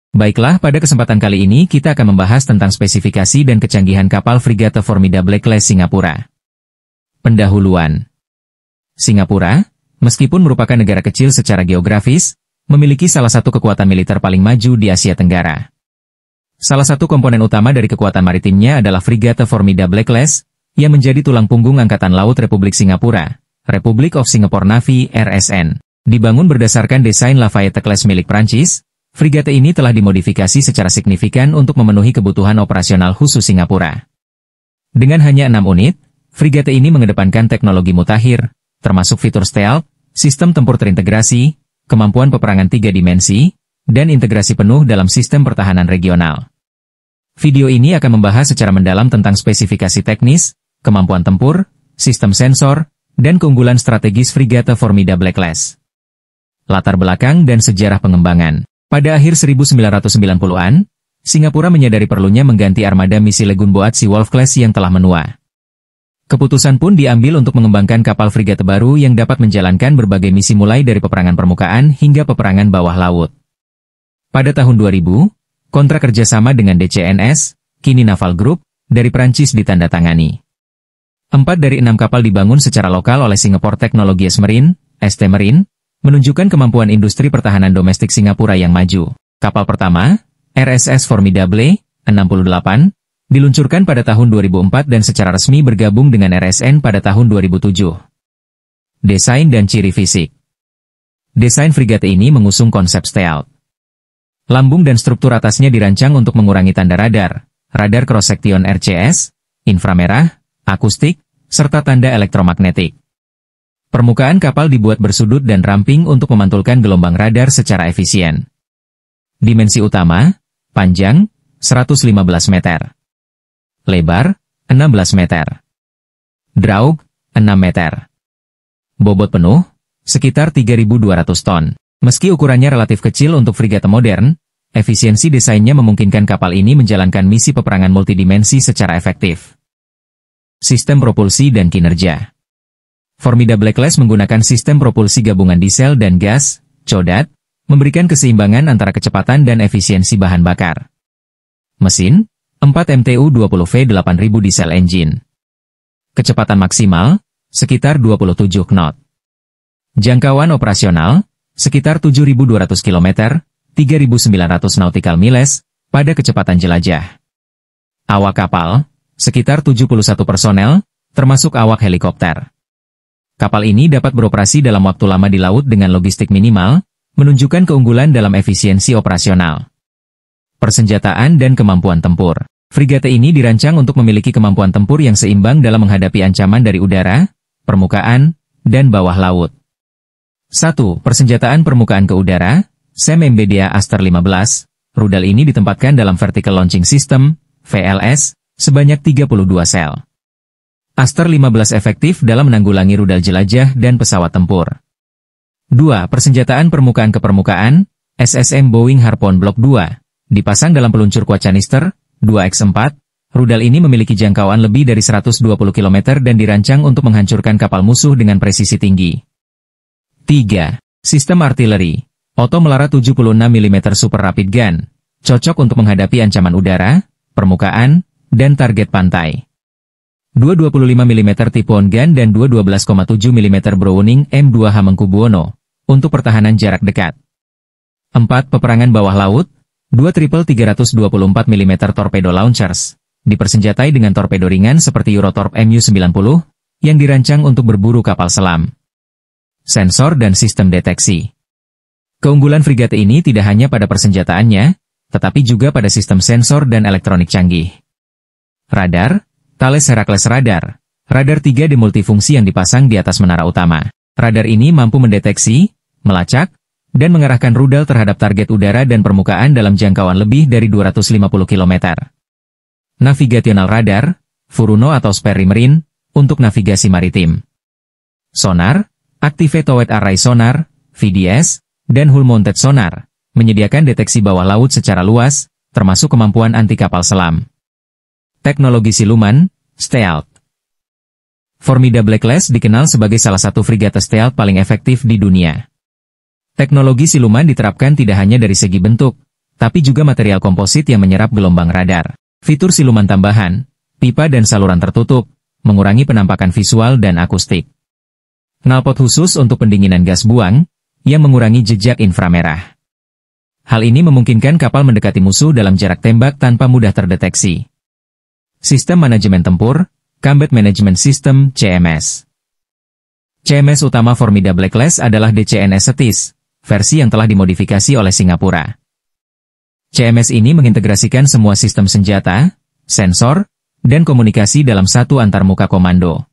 Baiklah, pada kesempatan kali ini kita akan membahas tentang spesifikasi dan kecanggihan kapal frigate Formidable Class Singapura. Pendahuluan. Singapura, meskipun merupakan negara kecil secara geografis, memiliki salah satu kekuatan militer paling maju di Asia Tenggara. Salah satu komponen utama dari kekuatan maritimnya adalah frigate Formidable Class, yang menjadi tulang punggung Angkatan Laut Republik Singapura, Republic of Singapore Navy (RSN). Dibangun berdasarkan desain Lafayette Class milik Prancis, frigate ini telah dimodifikasi secara signifikan untuk memenuhi kebutuhan operasional khusus Singapura. Dengan hanya 6 unit, frigate ini mengedepankan teknologi mutakhir, termasuk fitur stealth, sistem tempur terintegrasi, kemampuan peperangan 3 dimensi, dan integrasi penuh dalam sistem pertahanan regional. Video ini akan membahas secara mendalam tentang spesifikasi teknis, kemampuan tempur, sistem sensor, dan keunggulan strategis frigate Formidable Class. Latar belakang dan sejarah pengembangan. Pada akhir 1990-an, Singapura menyadari perlunya mengganti armada misi Gunboat Seawolf Class yang telah menua. Keputusan pun diambil untuk mengembangkan kapal frigate baru yang dapat menjalankan berbagai misi mulai dari peperangan permukaan hingga peperangan bawah laut. Pada tahun 2000, kontrak kerjasama dengan DCNS, kini Naval Group, dari Prancis ditandatangani. 4 dari 6 kapal dibangun secara lokal oleh Singapore Technologies Marine, ST Marine, menunjukkan kemampuan industri pertahanan domestik Singapura yang maju. Kapal pertama, RSS Formidable 68, diluncurkan pada tahun 2004 dan secara resmi bergabung dengan RSN pada tahun 2007. Desain dan ciri fisik. Desain frigate ini mengusung konsep stealth. Lambung dan struktur atasnya dirancang untuk mengurangi tanda radar cross-section RCS, inframerah, akustik, serta tanda elektromagnetik. Permukaan kapal dibuat bersudut dan ramping untuk memantulkan gelombang radar secara efisien. Dimensi utama, panjang, 115 meter. Lebar, 16 meter. Draug, 6 meter. Bobot penuh, sekitar 3.200 ton. Meski ukurannya relatif kecil untuk frigate modern, efisiensi desainnya memungkinkan kapal ini menjalankan misi peperangan multidimensi secara efektif. Sistem propulsi dan kinerja. Formidable Class menggunakan sistem propulsi gabungan diesel dan gas, CODAT, memberikan keseimbangan antara kecepatan dan efisiensi bahan bakar. Mesin, 4 MTU 20V 8000 diesel engine. Kecepatan maksimal, sekitar 27 knot. Jangkauan operasional, sekitar 7.200 km, 3.900 nautical miles, pada kecepatan jelajah. Awak kapal, sekitar 71 personel, termasuk awak helikopter. Kapal ini dapat beroperasi dalam waktu lama di laut dengan logistik minimal, menunjukkan keunggulan dalam efisiensi operasional. Persenjataan dan kemampuan tempur. Frigate ini dirancang untuk memiliki kemampuan tempur yang seimbang dalam menghadapi ancaman dari udara, permukaan, dan bawah laut. 1. Persenjataan permukaan ke udara, SAM MBDA Aster 15, rudal ini ditempatkan dalam Vertical Launching System, VLS, sebanyak 32 sel. Aster 15 efektif dalam menanggulangi rudal jelajah dan pesawat tempur. 2. Persenjataan permukaan ke permukaan, SSM Boeing Harpoon Block 2, dipasang dalam peluncur Quachanister 2X4, rudal ini memiliki jangkauan lebih dari 120 km dan dirancang untuk menghancurkan kapal musuh dengan presisi tinggi. 3. Sistem artileri, Otto Melara 76 mm Super Rapid Gun, cocok untuk menghadapi ancaman udara, permukaan, dan target pantai. 2 25 mm Typhoon Gun dan 2 12,7 mm Browning M2 Hamengkubuwono, untuk pertahanan jarak dekat. 4. Peperangan bawah laut, 2 triple 324 mm Torpedo Launchers, dipersenjatai dengan torpedo ringan seperti Eurotorp MU-90, yang dirancang untuk berburu kapal selam. Sensor dan sistem deteksi. Keunggulan frigate ini tidak hanya pada persenjataannya, tetapi juga pada sistem sensor dan elektronik canggih. Radar, Thales Heracles Radar, radar 3D multifungsi yang dipasang di atas menara utama. Radar ini mampu mendeteksi, melacak, dan mengarahkan rudal terhadap target udara dan permukaan dalam jangkauan lebih dari 250 km. Navigational Radar, Furuno atau Sperry Marine, untuk navigasi maritim. Sonar, Active Towed Array Sonar, VDS, dan Hull Mounted Sonar, menyediakan deteksi bawah laut secara luas, termasuk kemampuan anti kapal selam. Teknologi siluman, stealth. Formidable Class dikenal sebagai salah satu frigate stealth paling efektif di dunia. Teknologi siluman diterapkan tidak hanya dari segi bentuk, tapi juga material komposit yang menyerap gelombang radar. Fitur siluman tambahan, pipa dan saluran tertutup, mengurangi penampakan visual dan akustik. Knalpot khusus untuk pendinginan gas buang, yang mengurangi jejak inframerah. Hal ini memungkinkan kapal mendekati musuh dalam jarak tembak tanpa mudah terdeteksi. Sistem Manajemen Tempur, Combat Management System, CMS. CMS utama Formidable Class adalah DCNS Thetis, versi yang telah dimodifikasi oleh Singapura. CMS ini mengintegrasikan semua sistem senjata, sensor, dan komunikasi dalam satu antarmuka komando.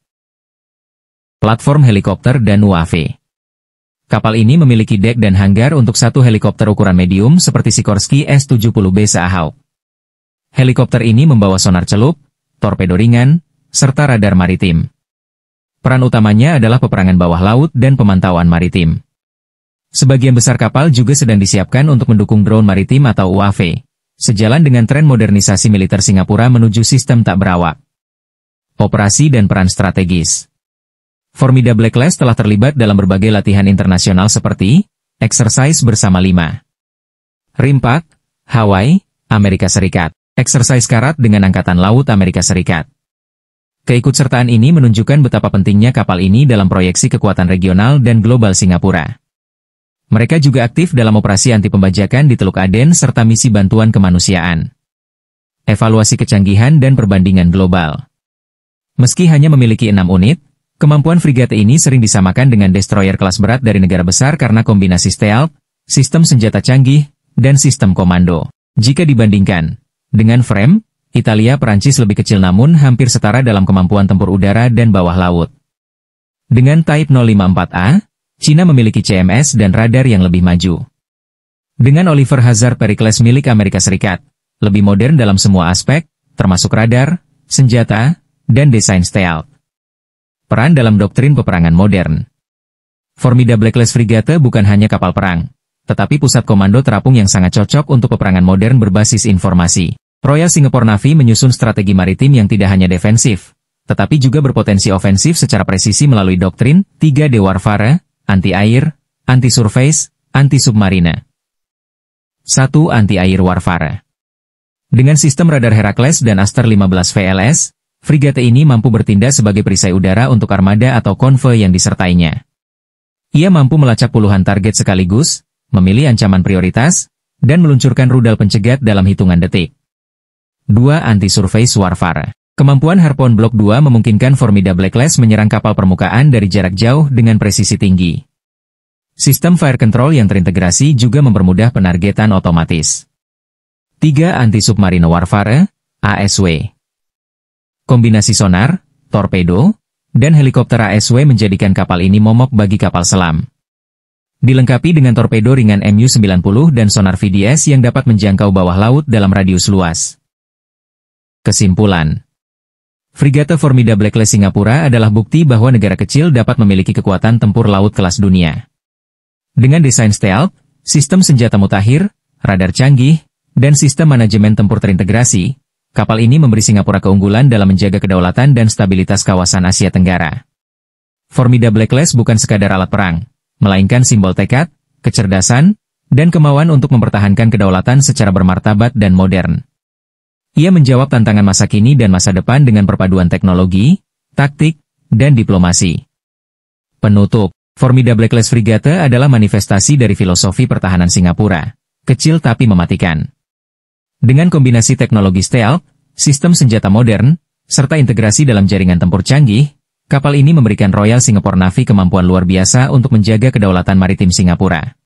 Platform helikopter dan UAV. Kapal ini memiliki dek dan hanggar untuk satu helikopter ukuran medium seperti Sikorsky S-70B Seahawk. Helikopter ini membawa sonar celup, torpedo ringan, serta radar maritim. Peran utamanya adalah peperangan bawah laut dan pemantauan maritim. Sebagian besar kapal juga sedang disiapkan untuk mendukung drone maritim atau UAV, sejalan dengan tren modernisasi militer Singapura menuju sistem tak berawak. Operasi dan peran strategis. Formidable Class telah terlibat dalam berbagai latihan internasional seperti Exercise bersama 5. RIMPAC, Hawaii, Amerika Serikat. Exercise Karat dengan Angkatan Laut Amerika Serikat. Keikutsertaan ini menunjukkan betapa pentingnya kapal ini dalam proyeksi kekuatan regional dan global Singapura. Mereka juga aktif dalam operasi anti pembajakan di Teluk Aden serta misi bantuan kemanusiaan. Evaluasi kecanggihan dan perbandingan global. Meski hanya memiliki 6 unit, kemampuan frigate ini sering disamakan dengan destroyer kelas berat dari negara besar karena kombinasi stealth, sistem senjata canggih, dan sistem komando. Jika dibandingkan dengan frame, Italia Perancis lebih kecil namun hampir setara dalam kemampuan tempur udara dan bawah laut. Dengan Type 054A, Cina memiliki CMS dan radar yang lebih maju. Dengan Oliver Hazard Pericles milik Amerika Serikat, lebih modern dalam semua aspek, termasuk radar, senjata, dan desain stealth. Peran dalam doktrin peperangan modern. Formidable Class Frigate bukan hanya kapal perang, tetapi pusat komando terapung yang sangat cocok untuk peperangan modern berbasis informasi. Royal Singapore Navy menyusun strategi maritim yang tidak hanya defensif, tetapi juga berpotensi ofensif secara presisi melalui doktrin 3D Warfare, anti-air, anti-surface, anti-submarine. 1. Anti-air warfare. Dengan sistem radar Heracles dan Aster 15 VLS, frigate ini mampu bertindak sebagai perisai udara untuk armada atau konvoi yang disertainya. Ia mampu melacak puluhan target sekaligus, memilih ancaman prioritas, dan meluncurkan rudal pencegat dalam hitungan detik. 2. Anti-surface warfare. Kemampuan Harpoon Block 2 memungkinkan Formidable Class menyerang kapal permukaan dari jarak jauh dengan presisi tinggi. Sistem fire control yang terintegrasi juga mempermudah penargetan otomatis. 3. Anti-submarine warfare, ASW. Kombinasi sonar, torpedo, dan helikopter ASW menjadikan kapal ini momok bagi kapal selam. Dilengkapi dengan torpedo ringan MU-90 dan sonar VDS yang dapat menjangkau bawah laut dalam radius luas. Kesimpulan. Frigate Formidable Class Singapura adalah bukti bahwa negara kecil dapat memiliki kekuatan tempur laut kelas dunia. Dengan desain stealth, sistem senjata mutakhir, radar canggih, dan sistem manajemen tempur terintegrasi, kapal ini memberi Singapura keunggulan dalam menjaga kedaulatan dan stabilitas kawasan Asia Tenggara. Formidable Class bukan sekadar alat perang, melainkan simbol tekad, kecerdasan, dan kemauan untuk mempertahankan kedaulatan secara bermartabat dan modern. Ia menjawab tantangan masa kini dan masa depan dengan perpaduan teknologi, taktik, dan diplomasi. Penutup, Formidable Class Frigate adalah manifestasi dari filosofi pertahanan Singapura, kecil tapi mematikan. Dengan kombinasi teknologi stealth, sistem senjata modern, serta integrasi dalam jaringan tempur canggih, kapal ini memberikan Royal Singapore Navy kemampuan luar biasa untuk menjaga kedaulatan maritim Singapura.